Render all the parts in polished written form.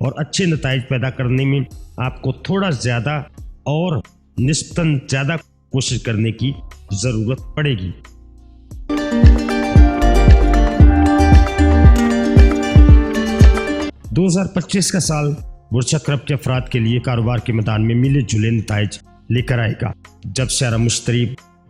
اور اچھے نتائج پیدا کرنے میں آپ کو تھوڑا زیادہ اور نسبتاً زیادہ کوشش کرنے کی ضرورت پڑے گی۔ دو ہزار 25 کا سال برج عقرب کے افراد کے لیے کاروبار کے میدان میں ملے جلے نتائج لے کر آئے گا۔ جب سیارہ مشتری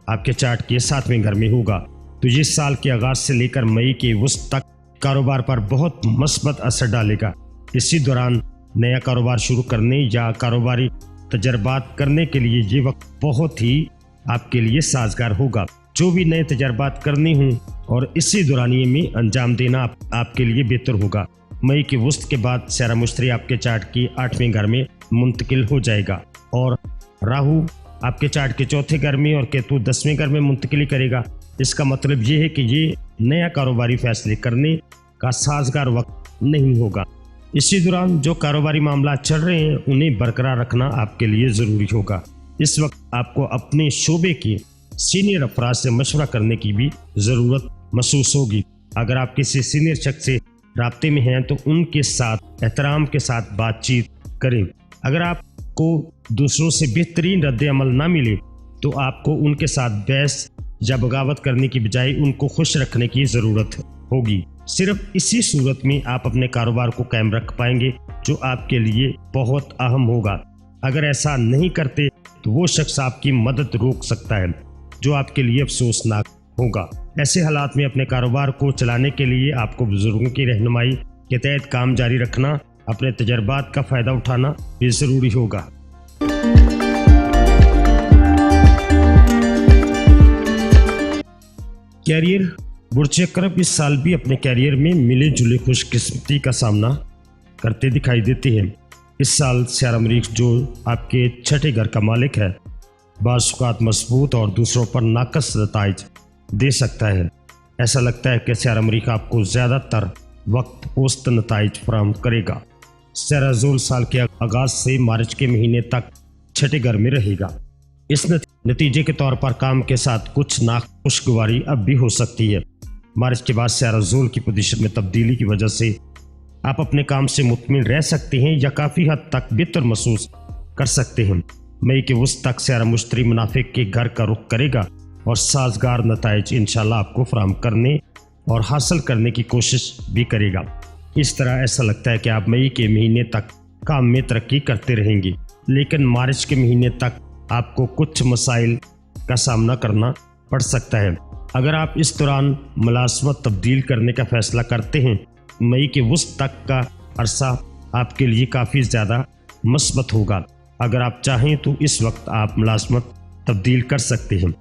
آپ کے چارٹ کے 7ویں گھر میں ہوگا تو یہ سال کے آغاز سے لے کر مئی کے وسط تک کاروبار پر بہت مثبت اثر ڈالے گا۔ اسی دوران نیا کاروبار شروع کرنے یا کاروباری تجربات کرنے کے لیے یہ وقت بہت ہی آپ کے لیے سازگار ہوگا۔ جو بھی نئے تجربات کرنے ہوں اور اسی دورانیے میں انجام دینا آپ کے لیے بہتر ہوگا۔ مئی کے وسط کے بعد سیارہ مشتری آپ کے چارٹ کی 8ویں گھر میں منتقل ہو جائے گا اور راہو آپ کے چارٹ کے 4تھے گھر میں اور کیتو 10ویں گھر میں منتقلی کرے گا۔ اس کا مطلب یہ ہے کہ یہ نیا کاروباری فیصلے کرنے کا سازگار وقت نہیں ہوگا۔ اسی دوران جو کاروباری معاملات چل رہے ہیں انہیں برقرار رکھنا آپ کے لیے ضروری ہوگا۔ اس وقت آپ کو اپنے شعبے کے سینئر افراد سے مشورہ کرنے کی بھی ضرورت محسوس ہوگی۔ اگر آپ کسی سینئر شخص سے رابطے میں ہیں تو ان کے ساتھ احترام کے ساتھ بات چیت کریں۔ اگر آپ کو دوسروں سے بہترین رد عمل نہ ملے تو آپ کو ان کے ساتھ بحث یا بغاوت کرنے کی بجائے ان کو خوش رکھنے کی ضرورت ہوگی۔ صرف اسی صورت میں آپ اپنے کاروبار کو قائم رکھ پائیں گے جو آپ کے لیے بہت اہم ہوگا۔ اگر ایسا نہیں کرتے تو وہ شخص آپ کی مدد روک سکتا ہے جو آپ کے لیے افسوسناک ہوگا۔ ایسے حالات میں اپنے کاروبار کو چلانے کے لیے آپ کو بزرگوں کی رہنمائی کے تحت کام جاری رکھنا، اپنے تجربات کا فائدہ اٹھانا بھی ضروری ہوگا۔ کیریئر برج عقرب اس سال بھی اپنے کیریئر میں ملے جلے خوش قسمتی کا سامنا کرتے دکھائی دیتے ہیں۔ اس سال سیارہ مریخ جو آپ کے 6ٹھے گھر کا مالک ہے بعض اوقات مضبوط اور دوسروں پر ناقص نتائج دے سکتا ہے۔ ایسا لگتا ہے کہ سیارہ مریخ آپ کو زیادہ تر وقت اوسط نتائج فراہم کرے گا۔ سیارہ زول سال کے آغاز سے مارچ کے مہینے تک 6ٹھے گھر میں رہے گا۔ اس نتیجے کے طور پر کام کے ساتھ کچھ ناخوشگواری اب بھی ہو سکتی ہے۔ مارچ کے بعد سیارہ زول کی پوزیشن میں تبدیلی کی وجہ سے آپ اپنے کام سے مطمئن رہ سکتے ہیں یا کافی حد تک بہتر محسوس کر سکتے ہیں۔ مئی کے وسط تک سیارہ مشتری منافع کے گھر کا رخ کرے گا اور سازگار نتائج انشاءاللہ آپ کو فراہم کرنے اور حاصل کرنے کی کوشش بھی کرے گا۔ اس طرح ایسا لگتا ہے کہ آپ مئی کے مہینے تک کام میں ترقی کرتے رہیں گے، لیکن مارچ کے مہینے تک آپ کو کچھ مسائل کا سامنا کرنا پڑ سکتا ہے۔ اگر آپ اس دوران ملازمت تبدیل کرنے کا فیصلہ کرتے ہیں، مئی کے وسط تک کا عرصہ آپ کے لیے کافی زیادہ مثبت ہوگا۔ اگر آپ چاہیں تو اس وقت آپ ملازمت تبدیل کر سکتے ہیں۔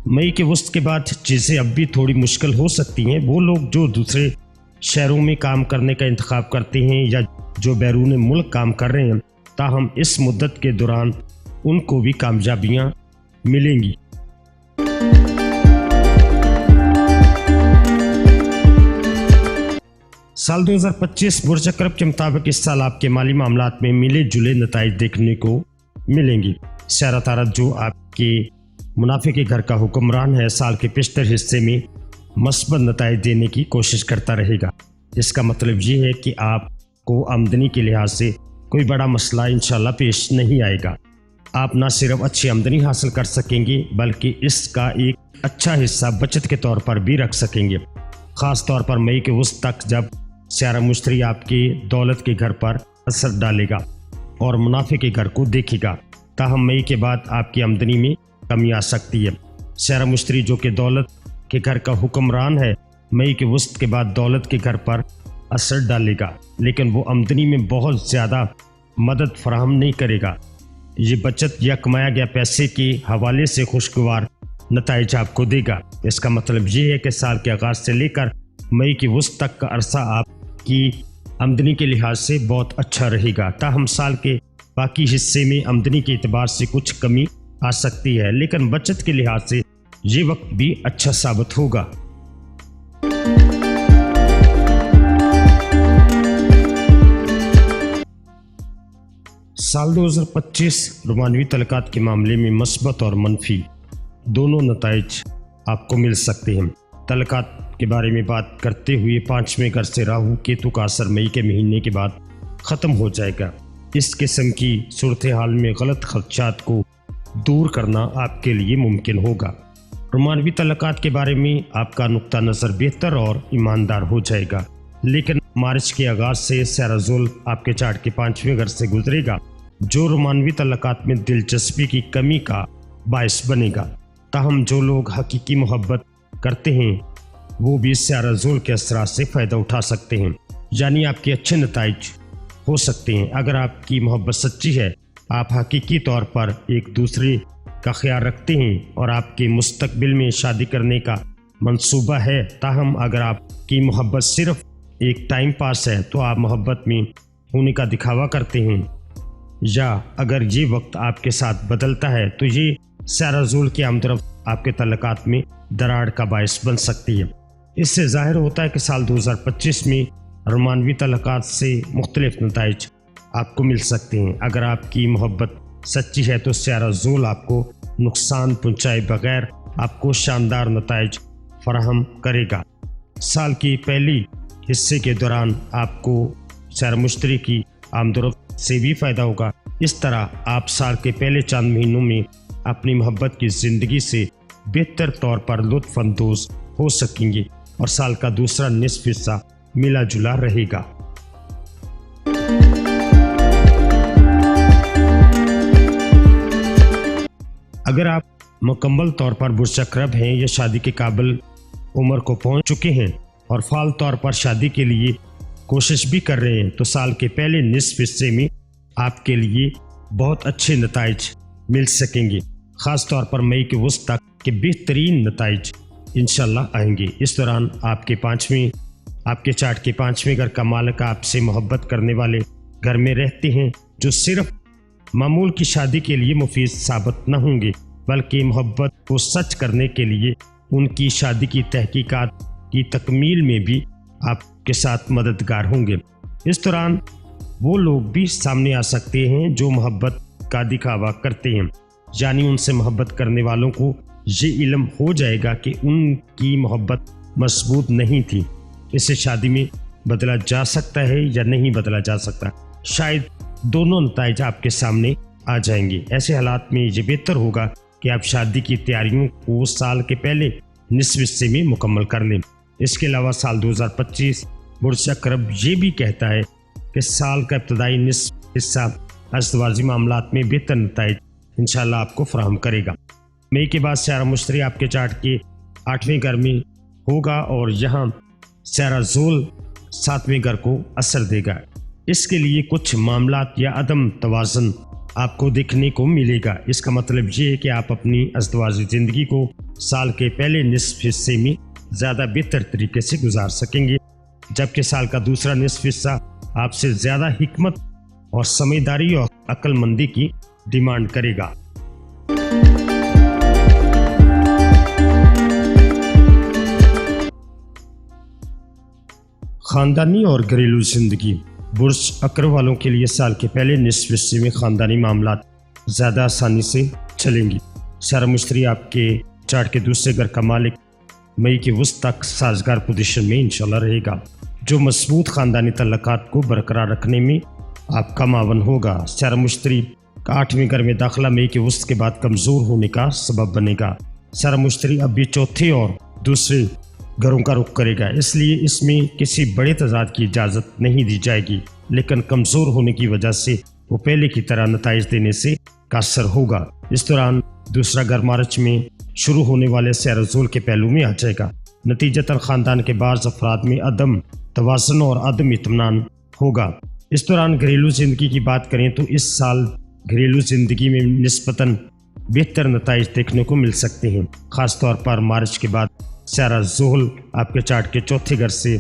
مئی کے وسط کے بعد چیزیں اب بھی تھوڑی مشکل ہو سکتی ہیں۔ وہ لوگ جو دوسرے شہروں میں کام کرنے کا انتخاب کرتے ہیں یا جو بیرون ملک کام کر رہے ہیں، تاہم اس مدت کے دوران ان کو بھی کامیابیاں ملیں گی۔ سال 2025 برج عقرب کے مطابق اس سال آپ کے مالی معاملات میں ملے جلے نتائج دیکھنے کو ملیں گے۔ سیارہ طارت جو آپ کے منافع کے گھر کا حکمران ہے سال کے بیشتر حصے میں مثبت نتائج دینے کی کوشش کرتا رہے گا۔ اس کا مطلب یہ ہے کہ آپ کو آمدنی کے لحاظ سے کوئی بڑا مسئلہ انشاءاللہ پیش نہیں آئے گا۔ آپ نہ صرف اچھی آمدنی حاصل کر سکیں گے بلکہ اس کا ایک اچھا حصہ بچت کے طور پر بھی رکھ سکیں گے، خاص طور پر مئی کے وسط تک جب سیارہ مشتری آپ کے دولت کے گھر پر اثر ڈالے گا اور منافع کے گھر کو دیکھے گا۔ تاہم مئی کے بعد آپ کی آمدنی میں کمی آ سکتی ہے۔ سیارہ مشتری جو کہ دولت کے گھر کا حکمران ہے مئی کے وسط کے بعد دولت کے گھر پر اثر ڈالے گا، لیکن وہ آمدنی میں بہت زیادہ مدد فراہم نہیں کرے گا۔ یہ بچت یا کمایا گیا پیسے کے حوالے سے خوشگوار نتائج آپ کو دے گا۔ اس کا مطلب یہ ہے کہ سال کے آغاز سے لے کر مئی کے وسط تک کا عرصہ آپ کی آمدنی کے لحاظ سے بہت اچھا رہے گا۔ تاہم سال کے باقی حصے میں آمدنی کے اعتبار سے کچھ کمی آ سکتی ہے، لیکن بچت کے لحاظ سے یہ وقت بھی اچھا ثابت ہوگا۔ سال 2025 رومانوی تعلقات کے معاملے میں مثبت اور منفی دونوں نتائج آپ کو مل سکتے ہیں۔ تعلقات کے بارے میں بات کرتے ہوئے 5ویں گھر سے راہو کیتو کا اثر مئی کے مہینے کے بعد ختم ہو جائے گا۔ اس قسم کی صورتحال میں غلط خدشات کو دور کرنا آپ کے لیے ممکن ہوگا۔ رومانوی تعلقات کے بارے میں آپ کا نقطہ نظر بہتر اور ایماندار ہو جائے گا، لیکن مارچ کے آغاز سے سیارہ زحل آپ کے چارٹ کے 5ویں گھر سے گزرے گا، جو رومانوی تعلقات میں دلچسپی کی کمی کا باعث بنے گا۔ تاہم جو لوگ حقیقی محبت کرتے ہیں وہ بھی سیارہ زحل کے اثرات سے فائدہ اٹھا سکتے ہیں، یعنی آپ کے اچھے نتائج ہو سکتے ہیں۔ اگر آپ کی محبت سچی ہے، آپ حقیقی طور پر ایک دوسرے کا خیال رکھتے ہیں اور آپ کے مستقبل میں شادی کرنے کا منصوبہ ہے۔ تاہم اگر آپ کی محبت صرف ایک ٹائم پاس ہے تو آپ محبت میں ہونے کا دکھاوا کرتے ہیں، یا اگر یہ وقت آپ کے ساتھ بدلتا ہے تو یہ سیارہ زحل کی آمدرفت آپ کے تعلقات میں دراڑ کا باعث بن سکتی ہے۔ اس سے ظاہر ہوتا ہے کہ سال 2025 میں رومانوی تعلقات سے مختلف نتائج آپ کو مل سکتے ہیں۔ اگر آپ کی محبت سچی ہے تو سیارہ زحل آپ کو نقصان پہنچائے بغیر آپ کو شاندار نتائج فراہم کرے گا۔ سال کی پہلی حصے کے دوران آپ کو سیارہ مشتری کی آمد و رفت سے بھی فائدہ ہوگا۔ اس طرح آپ سال کے پہلے چند مہینوں میں اپنی محبت کی زندگی سے بہتر طور پر لطف اندوز ہو سکیں گے اور سال کا دوسرا نصف حصہ ملا جلا رہے گا۔ اگر آپ مکمل طور پر برج عقرب ہیں یا شادی کے قابل عمر کو پہنچ چکے ہیں اور فعال طور پر شادی کے لیے کوشش بھی کر رہے ہیں تو سال کے پہلے نصف حصے میں آپ کے لیے بہت اچھے نتائج مل سکیں گے، خاص طور پر مئی کے وسط تک کے بہترین نتائج انشاءاللہ آئیں گے۔ اس دوران آپ کے چارٹ کے 5ویں گھر کا مالک آپ سے محبت کرنے والے گھر میں رہتے ہیں، جو صرف معمول کی شادی کے لیے مفید ثابت نہ ہوں گے بلکہ محبت کو سچ کرنے کے لیے ان کی شادی کی تحقیقات کی تکمیل میں بھی آپ کے ساتھ مددگار ہوں گے۔ اس دوران وہ لوگ بھی سامنے آ سکتے ہیں جو محبت کا دکھاوا کرتے ہیں، یعنی ان سے محبت کرنے والوں کو یہ علم ہو جائے گا کہ ان کی محبت مضبوط نہیں تھی، اسے شادی میں بدلا جا سکتا ہے یا نہیں بدلا جا سکتا۔ شاید دونوں نتائج آپ کے سامنے آ جائیں گے۔ ایسے حالات میں یہ بہتر ہوگا کہ آپ شادی کی تیاریوں کو سال کے پہلے نصف حصے میں مکمل کر لیں۔ اس کے علاوہ سال 2025 برج عقرب یہ بھی کہتا ہے کہ سال کا ابتدائی نصف حصہ ازدواجی معاملات میں بہتر نتائج انشاءاللہ آپ کو فراہم کرے گا۔ مئی کے بعد سیارہ مشتری آپ کے چارٹ کے 8ویں گھر میں ہوگا اور یہاں سیارہ زحل 7ویں گھر کو اثر دے گا۔ اس کے لیے کچھ معاملات یا عدم توازن آپ کو دیکھنے کو ملے گا۔ اس کا مطلب یہ ہے کہ آپ اپنی ازدواجی زندگی کو سال کے پہلے نصف حصے میں زیادہ بہتر طریقے سے گزار سکیں گے، جبکہ سال کا دوسرا نصف حصہ آپ سے زیادہ حکمت اور سمجھداری اور عقل مندی کی ڈیمانڈ کرے گا۔ خاندانی اور گھریلو زندگی برج عقرب والوں کے لیے سال کے پہلے نصف حصے میں خاندانی معاملات زیادہ آسانی سے چلیں گی۔ سیارہ مشتری آپ کے چارٹ کے دوسرے گھر کا مالک مئی کے وسط تک سازگار پوزیشن میں انشاءاللہ رہے گا، جو مضبوط خاندانی تعلقات کو برقرار رکھنے میں آپ کا معاون ہوگا۔ سیارہ مشتری کا 8ویں گھر میں داخلہ مئی کے وسط کے بعد کمزور ہونے کا سبب بنے گا۔ سیارہ مشتری اب بھی چوتھے اور دوسرے گھروں کا رخ کرے گا، اس لیے اس میں کسی بڑے تضاد کی اجازت نہیں دی جائے گی، لیکن کمزور ہونے کی وجہ سے وہ پہلے کی طرح نتائج دینے سے قاصر ہوگا۔ اس دوران دوسرا گھر مارچ میں شروع ہونے والے سیارہ زحل کے پہلو میں آ جائے گا۔ نتیجتاً خاندان کے بعض افراد میں عدم توازن اور عدم اطمینان ہوگا۔ اس دوران گھریلو زندگی کی بات کریں تو اس سال گھریلو زندگی میں نسبتاً بہتر نتائج دیکھنے کو مل سکتے ہیں، خاص طور پر مارچ کے بعد سیارہ زحل آپ کے چارٹ کے چوتھے گھر سے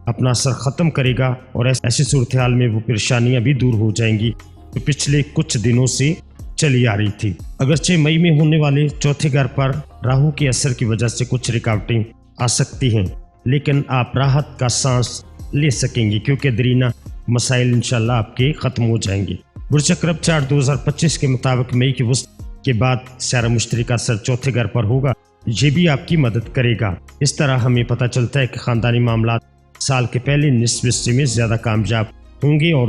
اپنا اثر ختم کرے گا اور ایسی صورتحال میں وہ پریشانیاں بھی دور ہو جائیں گی جو پچھلے کچھ دنوں سے چلی آ رہی تھی۔ اگرچہ مئی میں ہونے والے چوتھے گھر پر راہو کے اثر کی وجہ سے کچھ رکاوٹیں آ سکتی ہیں، لیکن آپ راحت کا سانس لے سکیں گے کیونکہ درینہ مسائل انشاءاللہ آپ کے ختم ہو جائیں گے۔ برج عقرب چارٹ 2025 کے مطابق مئی کے وسط کے بعد سیارہ مشتری کا اثر چوتھے گھر پر ہوگا، یہ بھی آپ کی مدد کرے گا۔ اس طرح ہمیں پتہ چلتا ہے کہ خاندانی معاملات سال کے پہلے نصف حصے میں زیادہ کامیاب ہوں گے اور